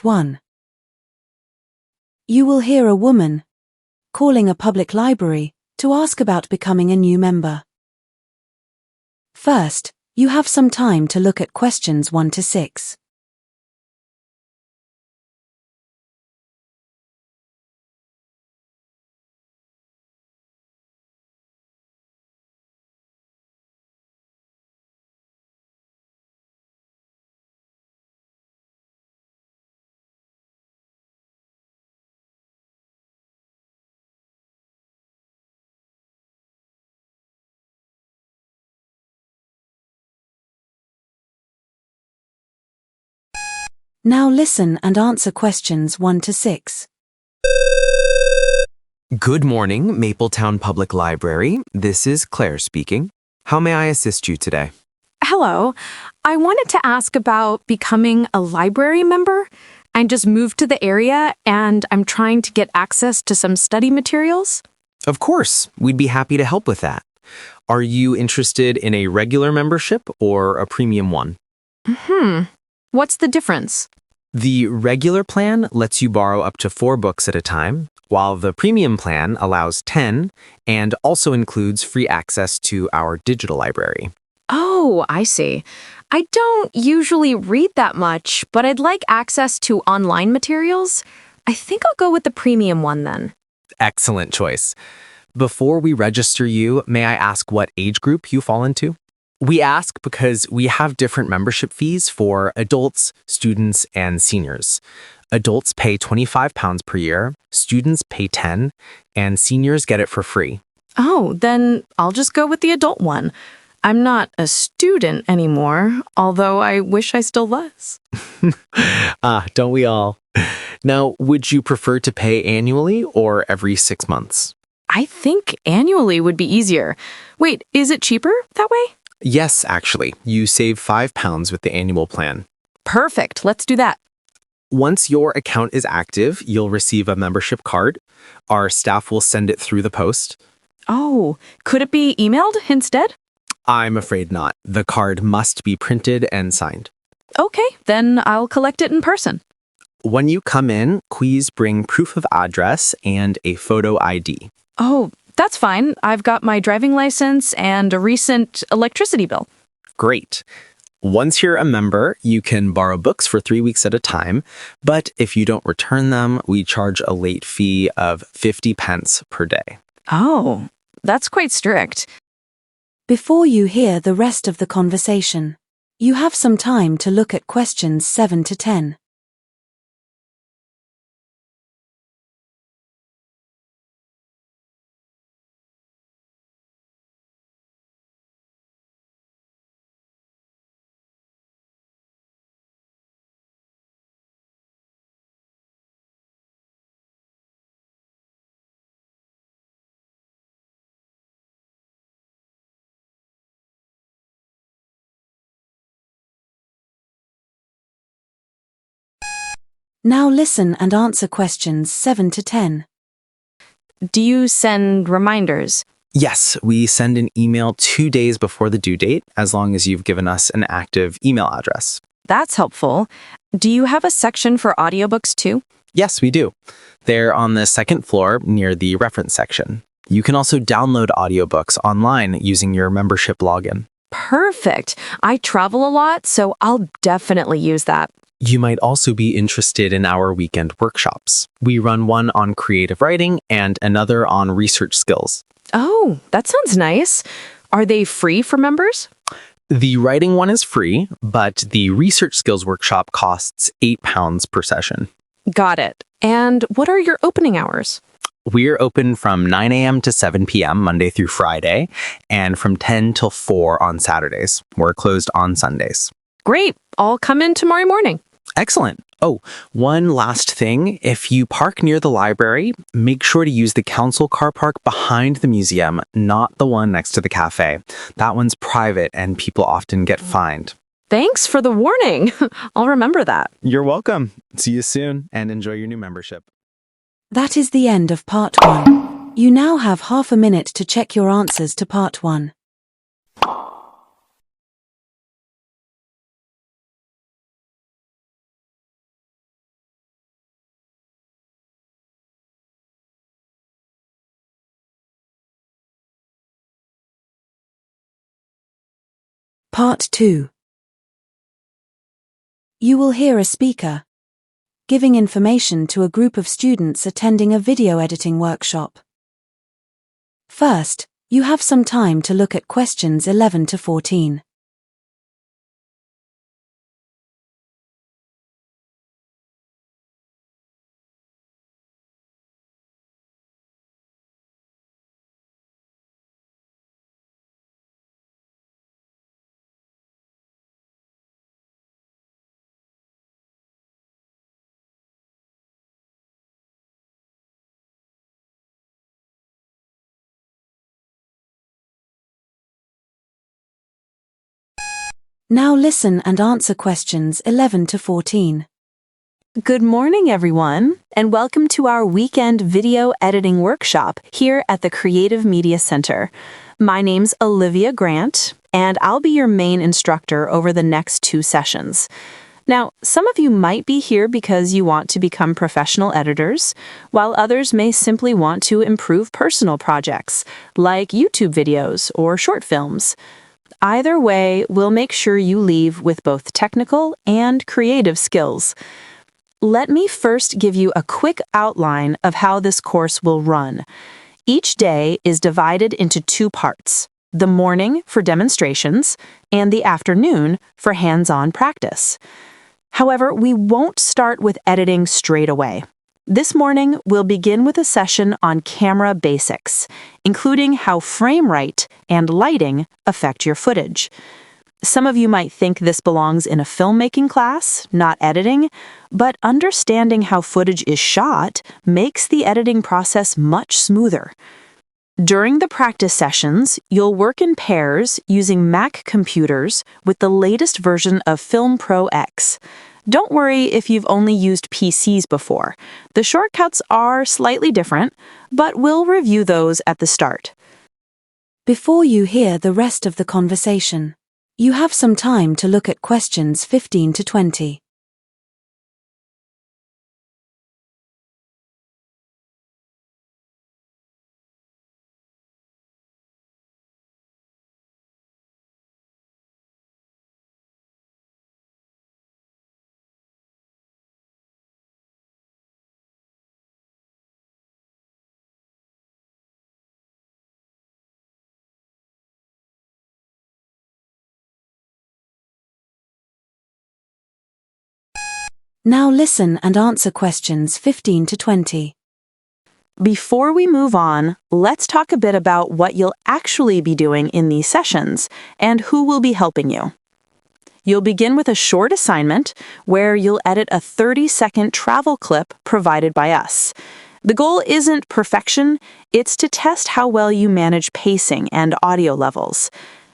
1. You will hear a woman calling a public library to ask about becoming a new member. First, you have some time to look at questions 1 to 6. Now listen and answer questions 1 to 6. Good morning, Mapletown Public Library. This is Claire speaking. How may I assist you today? Hello. I wanted to ask about becoming a library member. I just moved to the area and I'm trying to get access to some study materials. Of course, we'd be happy to help with that. Are you interested in a regular membership or a premium one? What's the difference? The regular plan lets you borrow up to 4 books at a time, while the premium plan allows 10 and also includes free access to our digital library. Oh, I see. I don't usually read that much, but I'd like access to online materials. I think I'll go with the premium one then. Excellent choice. Before we register you, may I ask what age group you fall into? We ask because we have different membership fees for adults, students, and seniors. Adults pay £25 per year, students pay $10, and seniors get it for free. Oh, then I'll just go with the adult one. I'm not a student anymore, although I wish I still was. Don't we all? Now, would you prefer to pay annually or every 6 months? I think annually would be easier. Wait, is it cheaper that way? Yes, actually. You save £5 with the annual plan. Perfect. Let's do that. Once your account is active, you'll receive a membership card. Our staff will send it through the post. Oh, could it be emailed instead? I'm afraid not. The card must be printed and signed. Okay, then I'll collect it in person. When you come in, please bring proof of address and a photo ID. Oh, that's fine. I've got my driving license and a recent electricity bill. Great. Once you're a member, you can borrow books for 3 weeks at a time, but if you don't return them, we charge a late fee of 50 pence per day. Oh, that's quite strict. Before you hear the rest of the conversation, you have some time to look at questions 7 to 10. Now listen and answer questions 7 to 10. Do you send reminders? Yes, we send an email 2 days before the due date, as long as you've given us an active email address. That's helpful. Do you have a section for audiobooks too? Yes, we do. They're on the second floor near the reference section. You can also download audiobooks online using your membership login. Perfect. I travel a lot, so I'll definitely use that. You might also be interested in our weekend workshops. We run one on creative writing and another on research skills. Oh, that sounds nice. Are they free for members? The writing one is free, but the research skills workshop costs £8 per session. Got it. And what are your opening hours? We're open from 9 a.m. to 7 p.m. Monday through Friday, and from 10 till 4 on Saturdays. We're closed on Sundays. Great. I'll come in tomorrow morning. Excellent. Oh, one last thing. If you park near the library, make sure to use the council car park behind the museum, not the one next to the cafe. That one's private and people often get fined. Thanks for the warning. I'll remember that. You're welcome. See you soon and enjoy your new membership. That is the end of part 1. You now have half a minute to check your answers to part 1. Part 2. You will hear a speaker giving information to a group of students attending a video editing workshop. First, you have some time to look at questions 11 to 14. Now listen and answer questions 11 to 14. Good morning, everyone, and welcome to our weekend video editing workshop here at the Creative Media Center. My name's Olivia Grant, and I'll be your main instructor over the next 2 sessions. Now, some of you might be here because you want to become professional editors, while others may simply want to improve personal projects, like YouTube videos or short films. Either way, we'll make sure you leave with both technical and creative skills. Let me first give you a quick outline of how this course will run. Each day is divided into 2 parts, the morning for demonstrations and the afternoon for hands-on practice. However, we won't start with editing straight away. This morning, we'll begin with a session on camera basics, including how frame rate and lighting affect your footage. Some of you might think this belongs in a filmmaking class, not editing, but understanding how footage is shot makes the editing process much smoother. During the practice sessions, you'll work in pairs using Mac computers with the latest version of Film Pro X. Don't worry if you've only used PCs before. The shortcuts are slightly different, but we'll review those at the start. Before you hear the rest of the conversation, you have some time to look at questions 15 to 20. Now listen and answer questions 15 to 20. Before we move on, let's talk a bit about what you'll actually be doing in these sessions and who will be helping you. You'll begin with a short assignment where you'll edit a 30-second travel clip provided by us. The goal isn't perfection, it's to test how well you manage pacing and audio levels.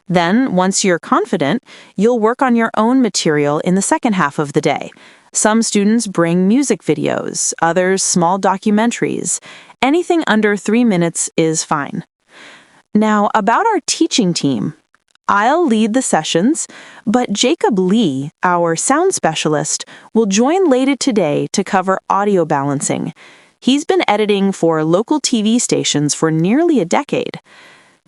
Then, once you're confident, you'll work on your own material in the second half of the day. Some students bring music videos, others small documentaries. Anything under 3 minutes is fine. Now, about our teaching team. I'll lead the sessions, but Jacob Lee, our sound specialist, will join later today to cover audio balancing. He's been editing for local TV stations for nearly a decade.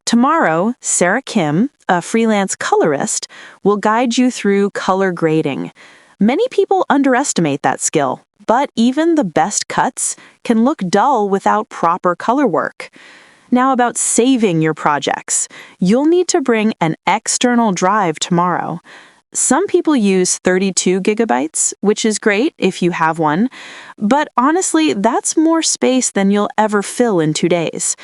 Tomorrow, Sarah Kim, a freelance colorist, will guide you through color grading. Many people underestimate that skill, but even the best cuts can look dull without proper color work. Now about saving your projects. You'll need to bring an external drive tomorrow. Some people use 32 gigabytes, which is great if you have one, but honestly, that's more space than you'll ever fill in 2 days.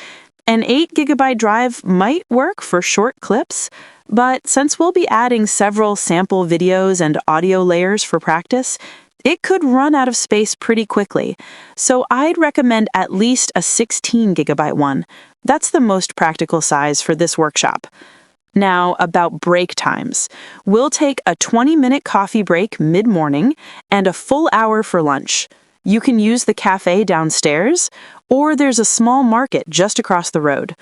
An 8 gigabyte drive might work for short clips, but since we'll be adding several sample videos and audio layers for practice, it could run out of space pretty quickly. So I'd recommend at least a 16 gigabyte one. That's the most practical size for this workshop. Now, about break times. We'll take a 20-minute coffee break mid-morning and a full hour for lunch. You can use the cafe downstairs, or there's a small market just across the road.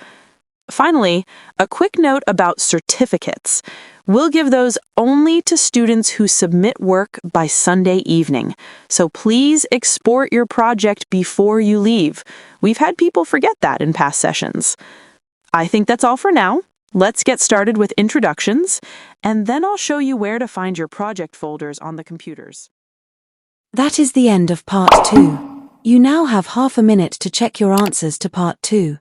Finally, a quick note about certificates. We'll give those only to students who submit work by Sunday evening. So please export your project before you leave. We've had people forget that in past sessions. I think that's all for now. Let's get started with introductions, and then I'll show you where to find your project folders on the computers. That is the end of Part 2. You now have half a minute to check your answers to Part 2.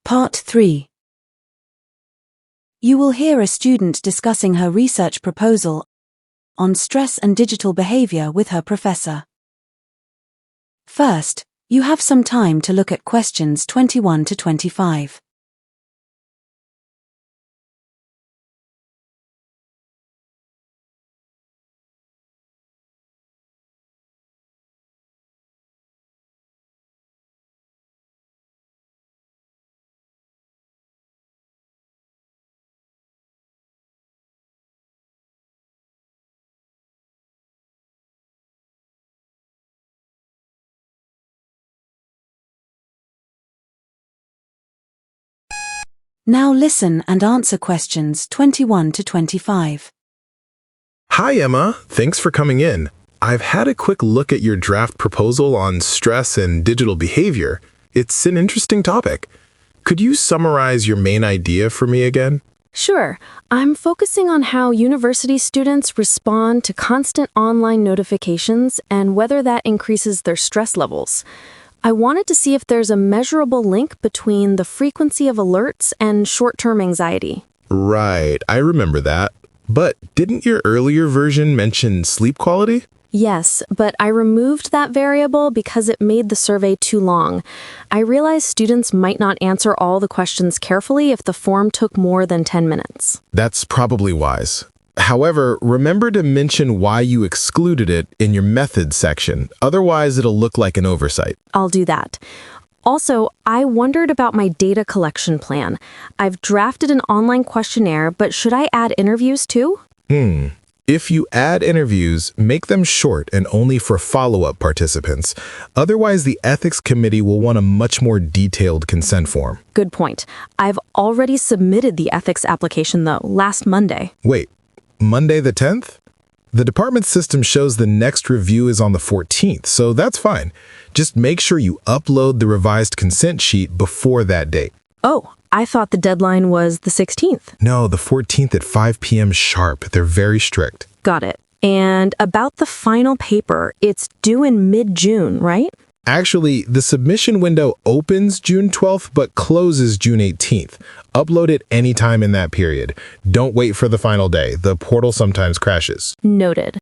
Part 3. You will hear a student discussing her research proposal on stress and digital behavior with her professor. First, you have some time to look at questions 21 to 25. Now listen and answer questions 21 to 25. Hi, Emma. Thanks for coming in. I've had a quick look at your draft proposal on stress and digital behavior. It's an interesting topic. Could you summarize your main idea for me again? Sure. I'm focusing on how university students respond to constant online notifications and whether that increases their stress levels. I wanted to see if there's a measurable link between the frequency of alerts and short-term anxiety. Right, I remember that. But didn't your earlier version mention sleep quality? Yes, but I removed that variable because it made the survey too long. I realized students might not answer all the questions carefully if the form took more than 10 minutes. That's probably wise. However, remember to mention why you excluded it in your methods section. Otherwise, it'll look like an oversight. I'll do that. Also, I wondered about my data collection plan. I've drafted an online questionnaire, but should I add interviews too? If you add interviews, make them short and only for follow-up participants. Otherwise, the ethics committee will want a much more detailed consent form. Good point. I've already submitted the ethics application, though, last Monday. Wait, Monday the 10th? The department system shows the next review is on the 14th, so that's fine. Just make sure you upload the revised consent sheet before that date. Oh, I thought the deadline was the 16th. No, the 14th at 5 p.m. sharp. They're very strict. Got it. And about the final paper, it's due in mid-June, right? Actually, the submission window opens June 12th but closes June 18th. Upload it anytime in that period. Don't wait for the final day. The portal sometimes crashes. Noted.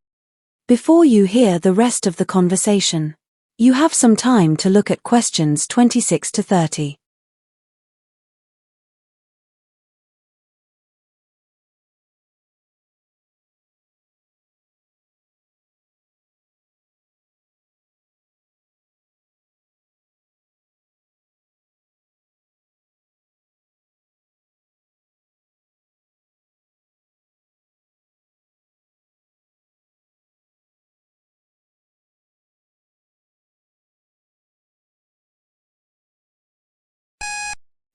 Before you hear the rest of the conversation, you have some time to look at questions 26 to 30.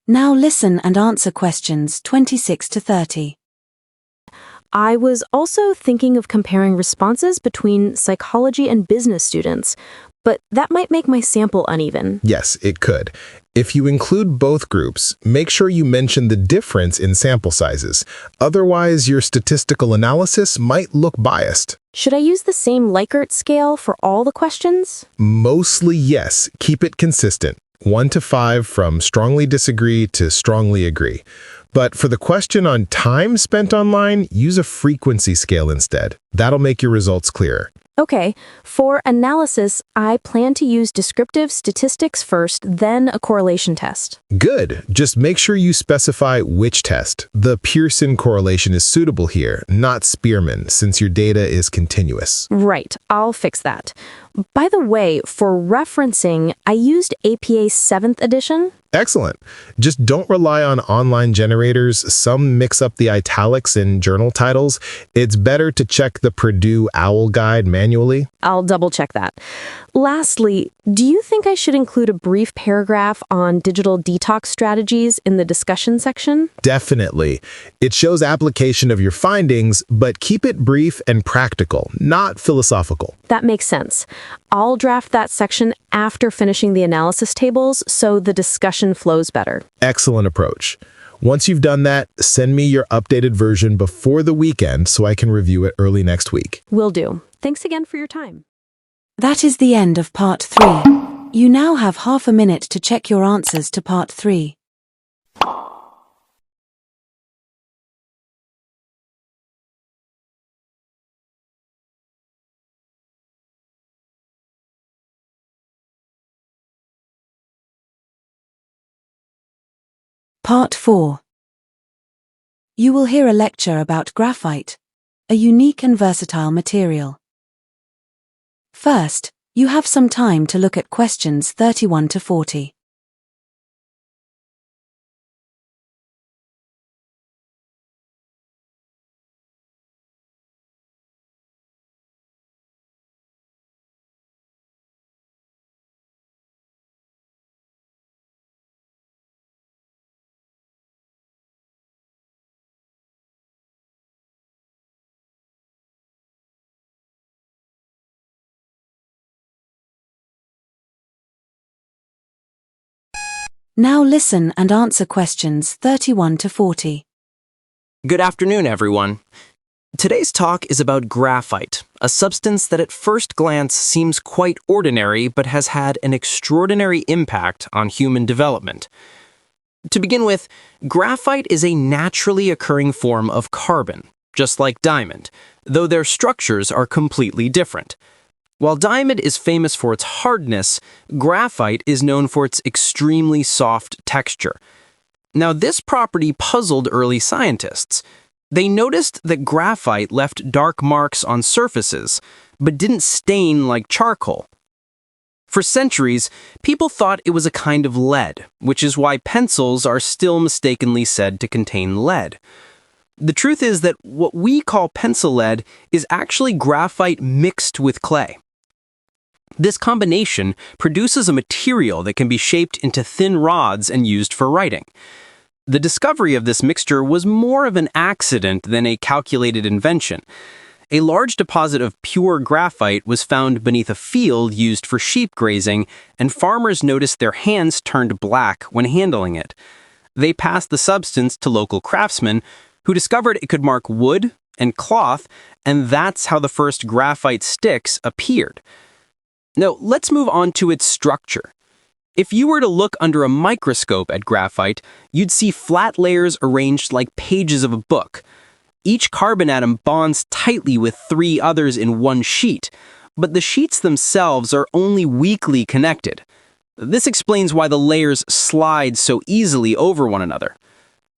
Now listen and answer questions 26 to 30. I was also thinking of comparing responses between psychology and business students. but that might make my sample uneven. Yes, it could. If you include both groups, make sure you mention the difference in sample sizes. Otherwise, your statistical analysis might look biased. Should I use the same Likert scale for all the questions? Mostly yes. Keep it consistent. 1 to 5 from strongly disagree to strongly agree. But for the question on time spent online, use a frequency scale instead. That'll make your results clearer. Okay, for analysis, I plan to use descriptive statistics first, then a correlation test. Good. Just make sure you specify which test. The Pearson correlation is suitable here, not Spearman, since your data is continuous. Right, I'll fix that. By the way, for referencing, I used APA's 7th edition. Excellent. Just don't rely on online generators. Some mix up the italics in journal titles. It's better to check the Purdue OWL guide manually. I'll double check that. Lastly, do you think I should include a brief paragraph on digital detox strategies in the discussion section? Definitely. It shows application of your findings, but keep it brief and practical, not philosophical. That makes sense. I'll draft that section after finishing the analysis tables so the discussion flows better. Excellent approach. Once you've done that, send me your updated version before the weekend so I can review it early next week. Will do. Thanks again for your time. That is the end of Part 3. You now have half a minute to check your answers to Part 3. Part 4. You will hear a lecture about graphite, a unique and versatile material. First, you have some time to look at questions 31 to 40. Now listen and answer questions 31 to 40. Good afternoon, everyone. Today's talk is about graphite, a substance that at first glance seems quite ordinary but has had an extraordinary impact on human development. To begin with, graphite is a naturally occurring form of carbon, just like diamond, though their structures are completely different. While diamond is famous for its hardness, graphite is known for its extremely soft texture. Now, this property puzzled early scientists. They noticed that graphite left dark marks on surfaces, but didn't stain like charcoal. For centuries, people thought it was a kind of lead, which is why pencils are still mistakenly said to contain lead. The truth is that what we call pencil lead is actually graphite mixed with clay. This combination produces a material that can be shaped into thin rods and used for writing. The discovery of this mixture was more of an accident than a calculated invention. A large deposit of pure graphite was found beneath a field used for sheep grazing, and farmers noticed their hands turned black when handling it. They passed the substance to local craftsmen, who discovered it could mark wood and cloth, and that's how the first graphite sticks appeared. Now, let's move on to its structure. If you were to look under a microscope at graphite, you'd see flat layers arranged like pages of a book. Each carbon atom bonds tightly with 3 others in one sheet, but the sheets themselves are only weakly connected. This explains why the layers slide so easily over one another.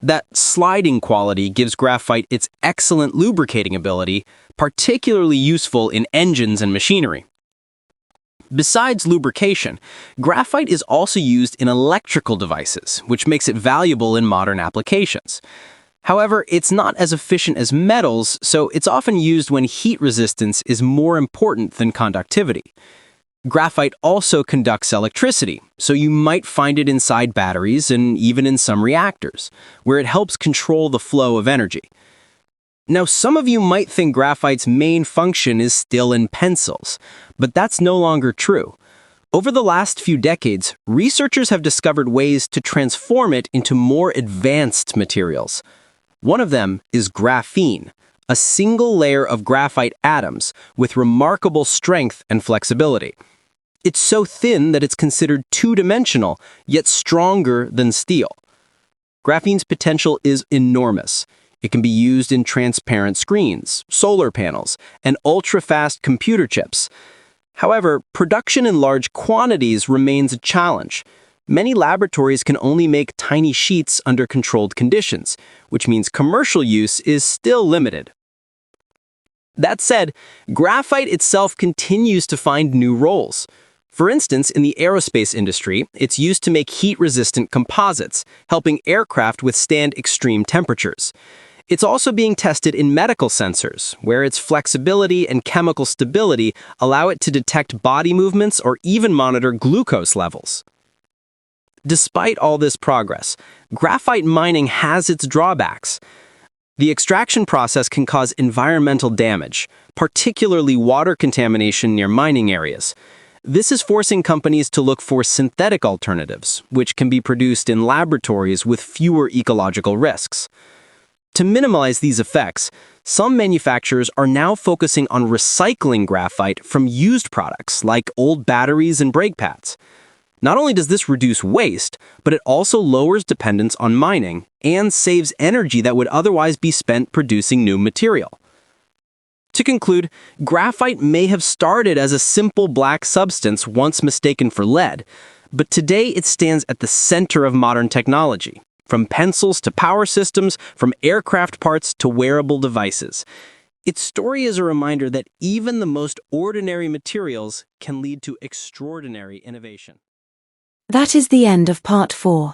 That sliding quality gives graphite its excellent lubricating ability, particularly useful in engines and machinery. Besides lubrication, graphite is also used in electrical devices, which makes it valuable in modern applications. However, it's not as efficient as metals, so it's often used when heat resistance is more important than conductivity. Graphite also conducts electricity, so you might find it inside batteries and even in some reactors, where it helps control the flow of energy. Now, some of you might think graphite's main function is still in pencils, but that's no longer true. Over the last few decades, researchers have discovered ways to transform it into more advanced materials. One of them is graphene, a single layer of graphite atoms with remarkable strength and flexibility. It's so thin that it's considered two-dimensional, yet stronger than steel. Graphene's potential is enormous. It can be used in transparent screens, solar panels, and ultra-fast computer chips. However, production in large quantities remains a challenge. Many laboratories can only make tiny sheets under controlled conditions, which means commercial use is still limited. That said, graphite itself continues to find new roles. For instance, in the aerospace industry, it's used to make heat-resistant composites, helping aircraft withstand extreme temperatures. It's also being tested in medical sensors, where its flexibility and chemical stability allow it to detect body movements or even monitor glucose levels. Despite all this progress, graphite mining has its drawbacks. The extraction process can cause environmental damage, particularly water contamination near mining areas. This is forcing companies to look for synthetic alternatives, which can be produced in laboratories with fewer ecological risks. To minimize these effects, some manufacturers are now focusing on recycling graphite from used products like old batteries and brake pads. Not only does this reduce waste, but it also lowers dependence on mining and saves energy that would otherwise be spent producing new material. To conclude, graphite may have started as a simple black substance once mistaken for lead, but today it stands at the center of modern technology. From pencils to power systems, from aircraft parts to wearable devices. Its story is a reminder that even the most ordinary materials can lead to extraordinary innovation. That is the end of part 4.